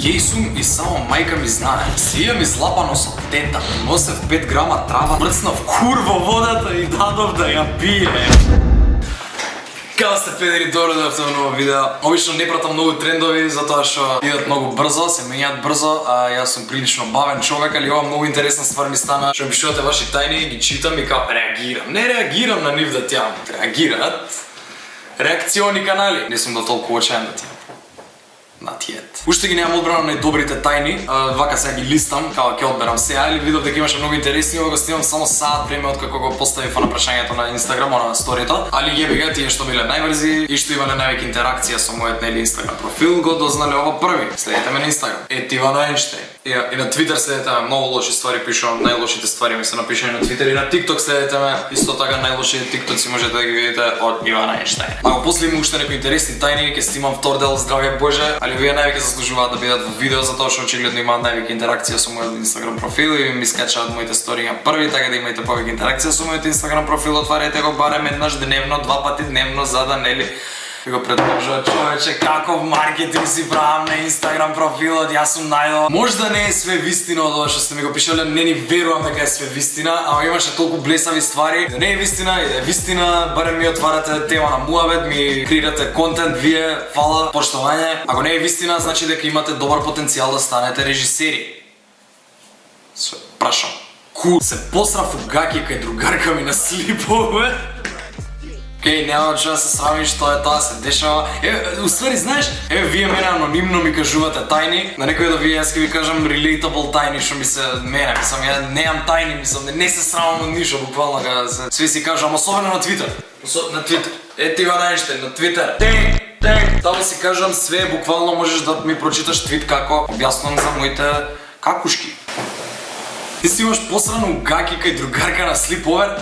Геј сум и само мајка ми знае. Си имам излапано со тета. Носев 5 грама трава, брцнав кур во водата и дадов да ја пие. Како сте, педери, добро дојдовте во ново видео. Обично не пратам многу трендови затоа што идат многу брзо, се менјаат брзо, а јас сум прилично бавен човек, али ова многу интересна ствар ми стана. Што ми пишувате ваши тајни, ги читам и као реагирам. Не реагирам на нив да тјам, реагираат реакциони канали. Не сум да толку очаен да тјам. Натиет. Уште ги немам одбрано најдобрите тајни, вака сега ги листам, као ќе одберам сега, или видов дека имаше многу интересни, ова го снимам само саат време откако го поставив на прашањето на Инстаграм, на сторито, али јеби га тие што биле најбрзи и што имале највеќе интеракција со мојот Инстаграм профил, го дознале ова први. Следете ме на Инстаграм. Ивано Ејнштејн. И на Твитер следете ме, многу лоши ствари пишувам, најлошите ствари ми се напишани на Твитер, и на ТикТок следете ме, исто така најлошите тиктоци можете да ги видите од Ивано Ејнштејн. Ако после има уште некои интересни тајни, ќе снимам втор дел, здравје Боже, али вие највеќе заслужуваат да бидат во видео затоа што очигледно имаат највеќе интеракција со мојот Инстаграм профил и ми скачаат моите стори први, така да имајте повеќе интеракција со мојот Инстаграм профил, отварете го барем еднаш дневно, 2 пати дневно, за да нели го предложува човече каков маркетинг си правам на Инстаграм профилот, јас сум најдо. Можда не е све вистина од ова што сте ми го пишале, не ни верувам дека е све вистина, ама имаше толку блесави ствари. Да не е вистина и да е вистина, барем ми отварате тема на муабет, ми креирате контент, вие, фала, поштовање. Ако не е вистина, значи дека имате добар потенцијал да станете режисери. Све, прашам. Се посрав у гаки кај другарка ми на слипове. Океј, нема да се срамиш, што е тоа, се дешава. Уствари, знаеш, вие мене анонимно ми кажувате тајни, на некој да вие, јас ќе ви кажам relatable тајни, што ми се мене, мислам, ја немам тајни, мислам, не се срамам од ништо, буквално, кога се све си кажам, особено на Твитер. На Твитер. Ивано Ејнштејн, на Твитер. Таму си кажам све, буквално можеш да ми прочиташ твит како објаснувам за моите какушки. Ти си имаш посрано гаки кај другарка на слиповер.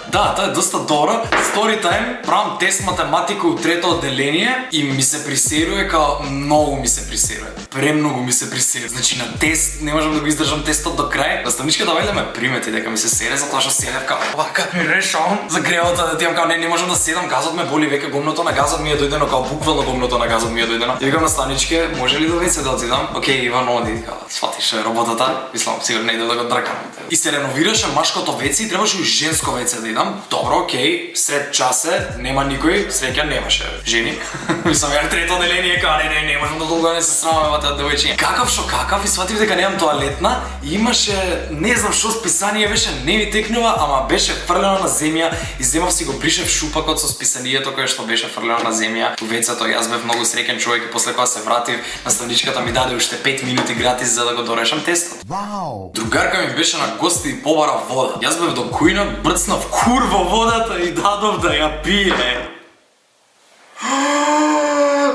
Да, тоа е доста добро. Story time, правам тест математика у трето одделение и ми се присерува као многу ми се присерува. Премногу ми се присерува. Значи на тест не можам да го издржам тестот до крај. Наставничката вајде ме примети дека ми се сере затоа што седев као вака ми решавам за гревата да тијам као не можам да седам, газот ме боли веќе, гомното на газот ми е дојдено, као буквално гомното на газот ми е дојдено. И викам наставничке, може ли до веќе да отидам? Океј, Иван, оди, као сватиш работата, мислам сигурно не иде да го дркам. И се реновираше машкото веќе и требаше и женско веќе да идам. Добро, океј, сред часе, нема никој, среќа немаше жени. Мислам, ја трето одделение, као не можам да долго не се срамам ова таа девојчиња. Какав и сватив дека немам тоалетна, и имаше, не знам што списание беше, не ми текнува, ама беше фрлено на земја и земав си го бришев шупакот со списанието кое што беше фрлено на земја. У вецето јас бев многу среќен човек и после кога се вратив, наставничката ми даде уште 5 минути гратис за да го дорешам тестот. Вау! Другарка ми беше на гости и побара вода. Јас бев до кујна, брцнав кур во водата и дадов да ја пие.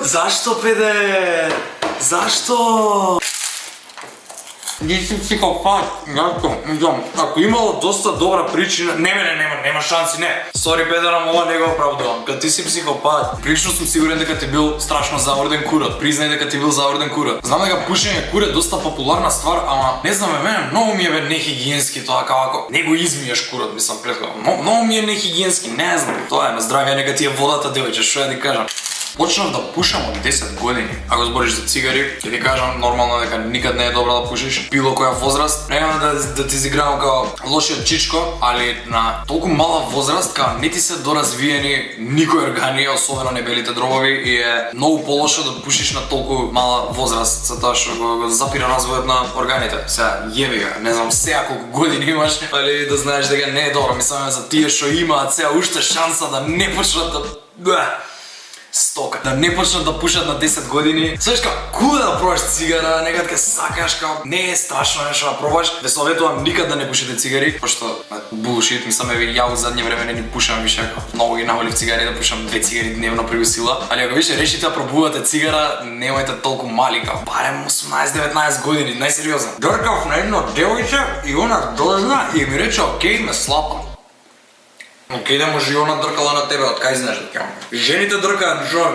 Зашто, педе? Зашто? Не си психопат, ако имало доста добра причина, нема шанси, не. Сори, педерам, ова не го оправдувам. Кад ти си психопат, прилично сум сигурен дека ти бил страшно заурден курот. Признај дека ти бил заурден курот. Знам дека пушење кур е доста популарна ствар, ама не знам, мене многу ми е нехигиенски тоа, како ако не го измиеш курот, мислам претходно. Многу ми е нехигиенски, не знам. Тоа е на здравје, нека ти е водата, девојче, што ја ти кажам. Почнав да пушам од 10 години. Ако збориш за цигари, ќе ти кажам нормално дека никад не е добро да пушиш. Било која возраст. Немам да ти изигравам као лошиот чичко, али на толку мала возраст, као не ти се доразвиени никои органи, особено небелите дробови, и е многу полошо да пушиш на толку мала возраст, затоа што го запира развојот на органите. Сега јеби га, не знам сега колку години имаш, али да знаеш дека не е добро. Мислам за тие што имаат сега уште шанса да не почнат да стока. Да не почнат да пушат на 10 години. Слушка, куда да пробаш цигара, некад ке сакаш, као не е страшно нешто да пробаш. Ве советувам никад да не пушите цигари, пошто булшит, мислам ја у задње време не ни пушам више, многу ги наволив цигари да пушам 2 цигари дневно при сила. Али ако више решите да пробувате цигара, немајте толку мали, као барем 18-19 години, најсериозно. Дркав на едно девојче и она дозна и ми рече океј, ме слапа. Океј да може и она дркала на тебе, од кај знаеш да ќе. Жените дркаат, жон.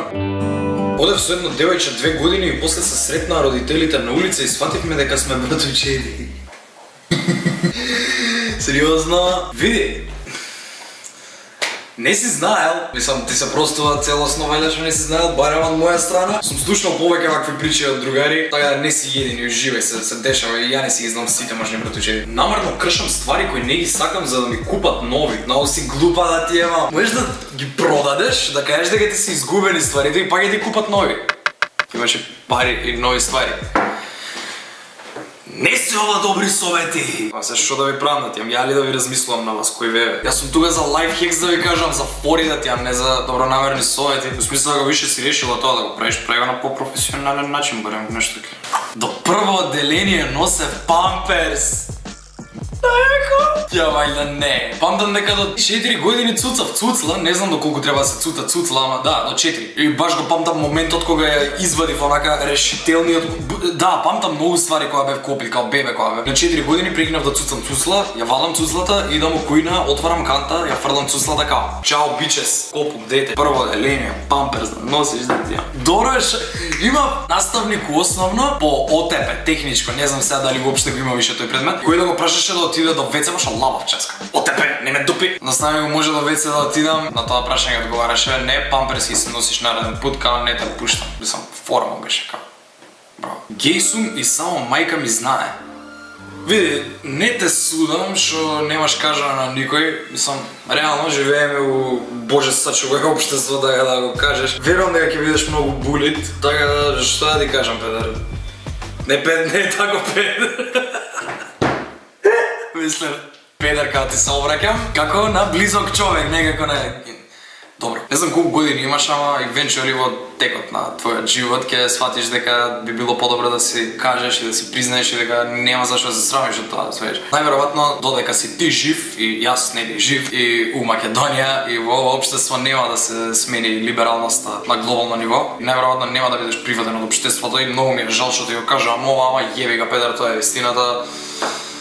Одев со едно девојче 2 години и после се сретнаа родителите на улица и свативме дека сме братовчеди. Сериозно? Види. Не си знаел, мислам, ти се простува целосно вајде што не си знаел, барем од моја страна. Сум слушнал повеќе вакви причи од другари, така да не си едини, уживај се дешава и ја не си ги знам сите можни братучеви. Намерно кршам ствари кои не ги сакам за да ми купат нови. Много си глупа да ти ема. Можеш да ги продадеш, да кажеш дека ти си изгубени стварите и пак ќе ти купат нови. Имаше пари и нови ствари. Не се ова добри совети! А се што да ви правам да ти имам, ја ли да ви размислувам на вас кој ве? Јас сум тука за лайфхекс да ви кажам, за фори да ти имам, не за добронамерни совети. Во смисла да го више си решила тоа да го правиш прави на по-професионален начин, барем нешто така. До прво одделение носев памперс! Ја вајда не. Памтам дека до 4 години цуцав цуцла, не знам до колку треба да се цута цуцла, ама да, до 4. И баш го памтам моментот кога ја извадив онака решителниот. Да, памтам многу ствари кога бев копил, као бебе кога бев. На 4 години прекинав да цуцам цуцла, ја вадам цуцлата, идам у кујна, отварам канта, ја фрлам цуцлата као. Чао бичес, копук дете, прво одделение, памперс да носиш да ти. Дореш, има наставник у основно по ОТП, техничко, не знам сега дали воопште го има више тој предмет, кој да го прашаше да отиде до WC, баш лабав ческа. ОТП, не ме дупи. Настави го може до WC да отидам, на тоа прашање одговараше, не, памперс ги се носиш нареден пут, као не те пуштам. Мислам, форма беше као. Браво. Геј сум и само мајка ми знае. Види, не те судам што немаш кажано на никој, мислам, реално живееме у боже сачувај општество да го кажеш. Верувам дека ќе бидеш многу булит, така да што да ти кажам, педер. Не е тако педер. Мислам, педер као ти се обраќам, како на близок човек, не како на... Добро, не знам колку години имаш, ама eventually во текот на твојот живот ќе сватиш дека би било подобро да си кажеш и да си признаеш и дека нема зашто да се срамиш од тоа, свееш. Најверојатно додека си ти жив и јас не би жив и у Македонија и во ова општество нема да се смени либералноста на глобално ниво и најверојатно нема да бидеш приватен од општеството и многу ми е жал што ти го кажам ова, ама јеби га педер, тоа е вистината.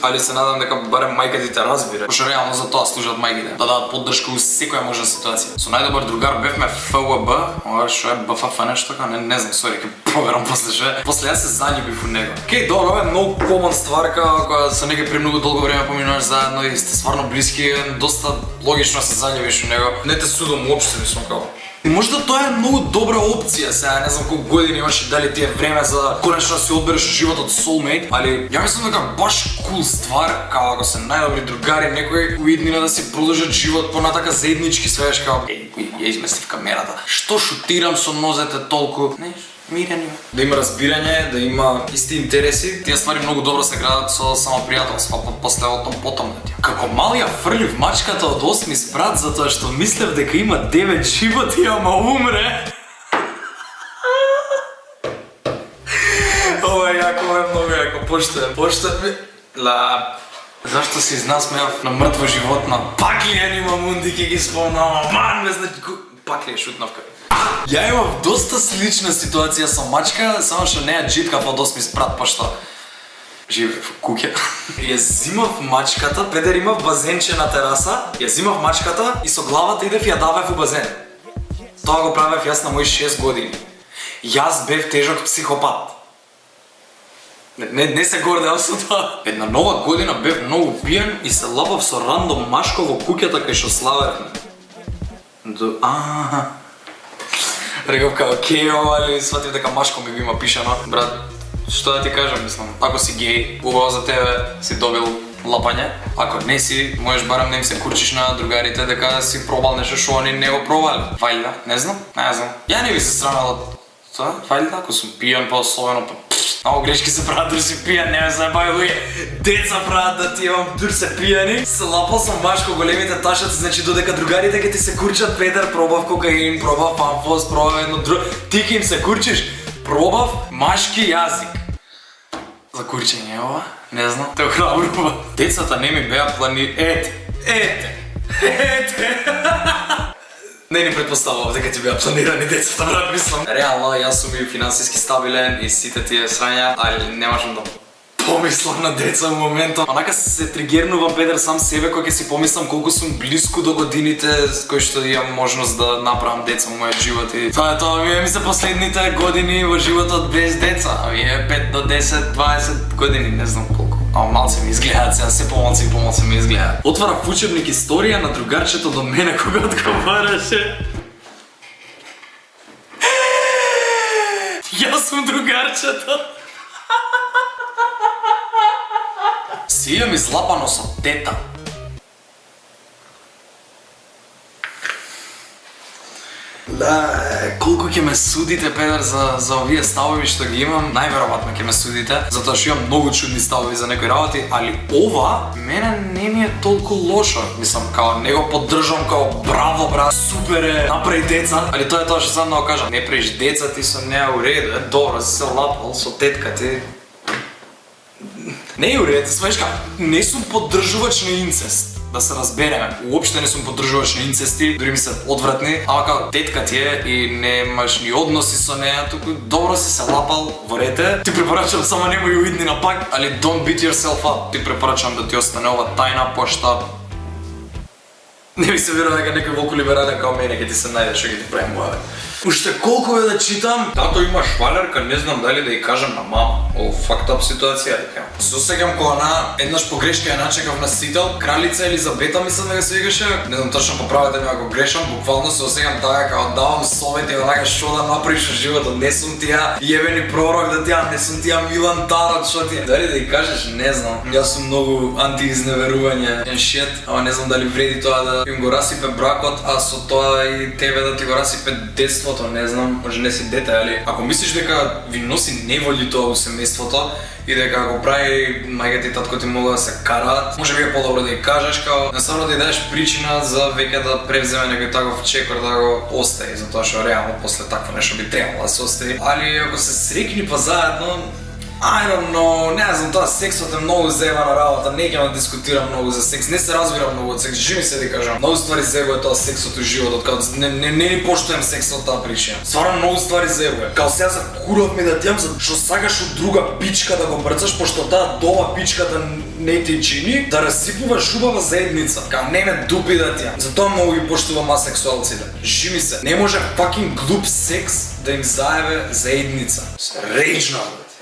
Али се надам дека барем мајка ти те разбира. Пошто реално за тоа служат мајките, да дадат поддршка у секоја можна ситуација. Со најдобар другар бевме ФУБ, ова што е БФФ нешто така, не знам, сори, ќе проверам после што. После јас се заљубив у него. Океј, добро, ова е многу комон стварка, кога со некој при многу долго време поминуваш заедно и сте стварно блиски, доста логично се заљубиш у него. Не те судам уопште, мислам како. И можда тоа е многу добра опција, сега не знам колку години имаш и дали ти е време за конечно да си одбереш животот soulmate, али ја мислам дека баш кул ствар, као ако се најдобри другари, некој уиднина да си продолжат живот понатака заеднички, свееш као ја изместив камерата. Што шутирам со нозете толку? Мирени. Да има разбирање, да има исти интереси. Тие ствари многу добро се градат со самопријателство, после потом да ти. Како мал ја фрлив мачката од 8-ми спрат затоа што мислев дека има 9 животи, ама умре. Ова е јако, ова е многу јако, поштен. Зашто се изнасмеав на мртво животно? Пак ли ја нима мунди ке ги спомнам, ман, пак ли ја шутнавка? Ја имав доста слична ситуација со мачка, само што не ја джиткав од 8-ми спрат, пошто живеев у куќе. Ја зимав мачката, педер имав базенче на тераса, ја зимав мачката и со главата идев ја давев у базен. Тоа го правев јас на мои 6 години. Јас бев тежок психопат. Не се гордеам со тоа. Една нова година бев многу пијан и се лапав со рандом машко во куќата кај што славевме. Реков као окей ова, али сватив дека машко ми го има пишано. Брат, што да ти кажам, мислам, ако си геј, убаво за тебе си добил лапање. Ако не си, можеш барем да им се курчиш на другарите дека си пробал нешто што они не го пробале. Вајда, не знам. Ја не би се срамел од тоа, вајда, ако сум пијан па особено, много грешки се прават дур си пијан, не ме заебави луѓе. Деца прават да ти имам дур се пијани. Се лапал сам машко големите ташаци, значи додека другарите ке ти се курчат, педер, пробав кокаин, пробав памфос, пробав едно друго. Ти ке им се курчиш, пробав машки јазик. За курчење ова? Не знам. Те охрабрува. Децата не ми беа Ете. Не ни предпоставував дека ти беа планирани децата, брат, мислам. Реално, јас сум и финансиски стабилен и сите тие срања, али не можам да помислам на деца во моментот. Онака се тригернувам, педер, сам себе кој ќе си помислам колку сум блиску до годините кои што имам можност да направам деца во мојот живот и тоа ми се последните години во животот без деца. Ми е 5 до 10, 20 години, не знам колку. Ама малце ми изгледаат сега, се помалце и помалце ми изгледаат. Отвара в учебник историја на другарчето до мене кога одговараше. Јас сум другарчето. Си имам излапано со тета. Да, колку ќе ме судите, Петар, за овие ставови што ги имам, најверојатно ќе ме судите, затоа што имам многу чудни ставови за некои работи, али ова мене не ми е толку лошо. Мислам, као не го поддржам као браво, брат, супер е, направи деца, али тоа е тоа што сам да го кажам. Не правиш деца, ти со неа у реду, добро, си се лапал со тетка ти. Не е у реду, свешка, не сум поддржувач на инцест. Да се разбереме, уопште не сум поддржувач на инцести, дури ми се одвратни, ама као тетка ти е и немаш ни односи со неа, туку добро си се лапал во рете. Ти препорачам само немој уидни на пак, али don't beat yourself up. Ти препорачам да ти остане ова тајна, пошта не ми се верува дека некој волку либерален као мене ќе ти се најде што ќе ти правим муаве. Уште колку е да читам? Тато има швалерка, не знам дали да ја кажам на мама. О, fucked up ситуација, дека. Се осеќам кога на еднаш погрешка ја начекав на сител, Кралица Елизабета мислам дека се викаше. Не знам точно, поправете ме ако грешам, буквално се осеќам така како давам совети онака што да направиш во животот. Не сум тија јебени пророк да тија, не сум тија Милан Тарот, што ти. Дали да ја кажеш, не знам. Јас сум многу антиизневерување and shit, ама не знам дали вреди тоа да им го расипе бракот, а со тоа и тебе да ти го расипе детството. Не знам, може не си дете, али ако мислиш дека ви носи неволји тоа у семејството и дека го прави мајката и татко ти могат да се караат, може би е подобро да ја кажеш, као насамно да ја дадеш причина за веќе да превземе некој таков чекор да го остави, затоа што реално после такво нешто би требало да се остави. Али ако се срекни па заедно, I don't know, не знам, тоа сексот е многу заебана работа, не ќе ме дискутирам многу за секс, не се разбирам многу од секс, живи се да кажам. Многу ствари заебува тоа сексот у животот, као не поштуем сексот таа причина. Стварно многу ствари заебува. Као сега за куров ми да тијам за што сакаш од друга пичка да го брцаш, пошто таа дома пичката не ти чини, да расипуваш убава заедница. Као не ме дупи да тијам. Затоа многу ги поштувам асексуалците. Живи се. Не може fucking глуп секс да им заебе заедница. Рейджно.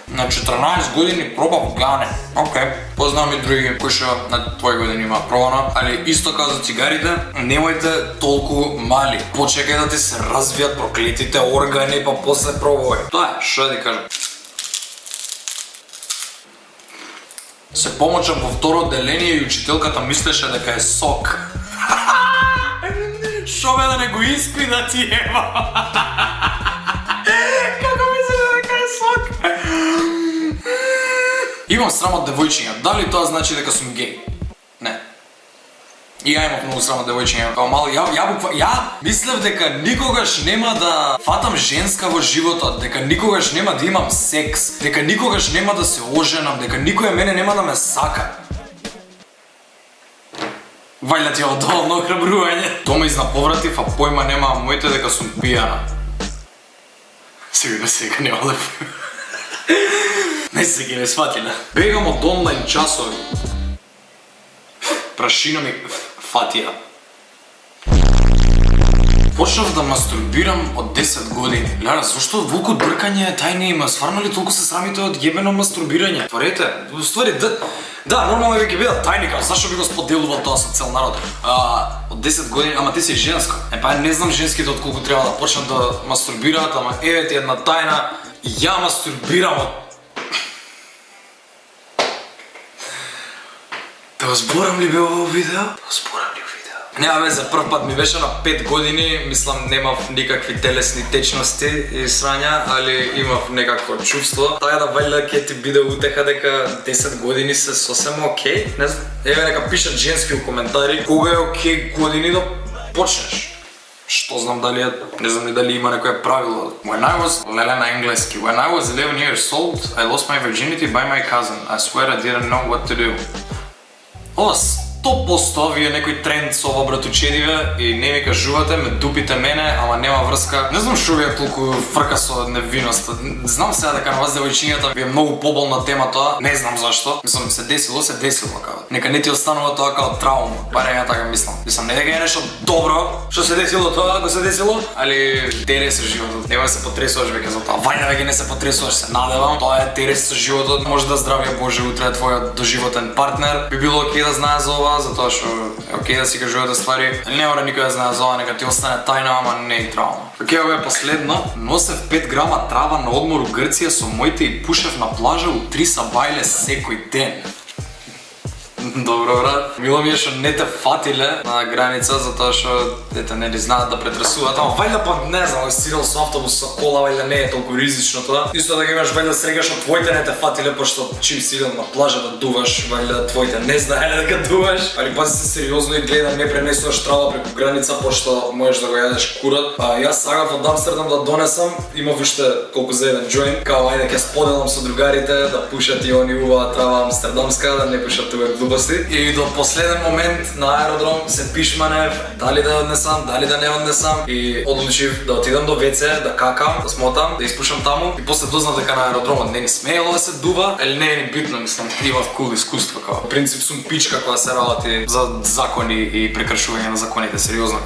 На 14 години пробав гане. Океј, познавам и други кои што на твои години има пробано, али исто како за цигарите, немојте толку мали. Почекај да ти се развијат проклетите органи, па после пробувај. Тоа е, што да ти кажам. Се помочам во второ одделение и учителката мислеше дека е сок. Шо бе да не го испи да ти ева? Како мислиш дека е сок? Имам срам од девојчиња. Дали тоа значи дека сум геј? Не. И ја имав многу срам од девојчиња. Као мал, ја мислев дека никогаш нема да фатам женска во животот, дека никогаш нема да имам секс, дека никогаш нема да се оженам, дека никој мене нема да ме сака. Вајле ти е доволно храбрување. Тоа ме изнаповратив, а појма нема моите дека сум пијана. Сигурно сега нема да пијам. Не се ги не сватиле. Бегам од онлайн часови. Прашина ми фатија. Почнав да мастурбирам од 10 години. Лера, зашто волку бркање тајни има? Стварно ли толку се срамите од јебено мастурбирање? Тварете, ствари, да, нормално веќе бидат тајни, као зашто би го споделувал тоа со цел народ? Од 10 години, ама ти си женска. Па не знам женските од колку треба да почнат да мастурбираат, ама еве ти една тајна. Ја мастурбирам од... Да го зборам ли бе ово видео? Да го зборам ли видео? Нема везе, прв пат ми беше на 5 години, мислам немав никакви телесни течности и срања, али имав некакво чувство. Така да вајле ќе ти биде утеха дека 10 години се сосема окей, не знам. Еве нека пишат женски у коментари кога е окей години да почнеш. Што знам дали е, не знам и дали има некое правило. Леле на енглески. When I was 11 years old, I lost my virginity by my cousin. I swear I didn't know what to do. Ова 100% вие некој тренд со ова братучедиве и не ми кажувате, ме дупите мене, ама нема врска. Не знам што ви е толку фрка со невиност. Знам сега дека на вас девојчињата ви е многу поболна тема тоа, не знам зашто. Мислам, се десило као. Нека не ти останува тоа као траума. Барем ја така мислам. Мислам, не дека е нешто добро што се десило тоа, ако се десило, али терес е животот. Нема се потресуваш веќе за тоа. Вајде веќе не се потресуваш, се надевам. Тоа е терес со животот. Може да здравје Боже утре твојот доживотен партнер. Би било окей да знае за ова, затоа што е окей да си кажувате ствари. Не мора никој да знае за ова, нека ти остане тајна, ама не и траума. Окей, ова е последно. Носев 5 грама трава на одмор у Грција со моите и пушев на плажа у 3 сабајле секој ден. Добро, брат. Мило ми е што не те фатиле на граница затоа што дете нели знаат да претресуваат, ама вајда па не знам, стирал со автобус со кола, вајда не е толку ризично тоа. Исто да ги имаш вајда среќа што твоите не те фатиле пошто чим си идел на плажа да дуваш, вајда твоите не знаеле дека дуваш. Али пази се сериозно и гледа не пренесуваш трава преку граница пошто можеш да го јадеш курот. Јас сагав од Амстердам да донесам, имав уште колку за еден џоинт, као ајде ќе споделам со другарите да пушат и они уваа трава амстердамска, да не пушат увек глупости. И до последен момент на аеродром се пишманев дали да ја однесам, дали да не однесам и одлучив да отидам до WC, да какам, да смотам, да испушам таму и после дознав дека на аеродромот не ни смеело да се дува, или не е ни битно, мислам, имав кул искуство као. По принцип сум пичка која се работи за закони и прекршување на законите, сериозно,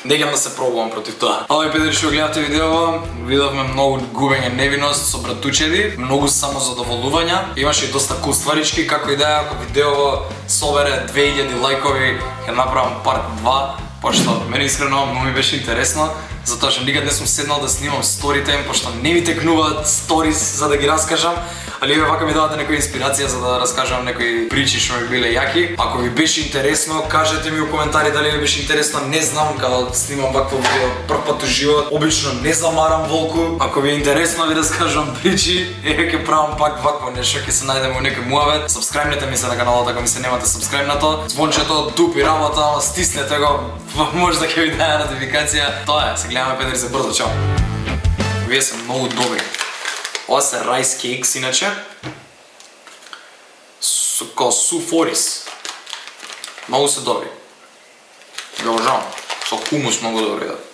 не гем да се пробувам против тоа. Ова е педери што гледавте видео, видовме многу губење невиност со братучеди, многу самозадоволувања. Имаше и доста кул стварички, како и да е, ако видео собере 2000 лајкови, ќе направам парт 2, пошто мене искрено многу ми беше интересно, затоа што никад не сум седнал да снимам сторитем, пошто не ми текнуваат сторис за да ги раскажам, али вака ми давате некоја инспирација за да раскажам некои причи што ми биле јаки. Ако ви беше интересно, кажете ми у коментари дали ви беше интересно, не знам, као снимам вакво видео прв пат уживо, обично не замарам волку. Ако ви е интересно ви раскажам причи, ќе правам пак вакво нешто, ќе се најдеме у некој муавет. Сабскрајбнете ми се на каналот ако ми се немате сабскрајбнато. Звончето дупи работа, ама стиснете го, може да ќе ви даде нотификација. Тоа е, се гледаме педери за брзо, чао. Вие се многу добри. Ова се rice cakes, иначе. Као суфорис. Многу се добри. Ги обожавам. Со хумус многу добри, да.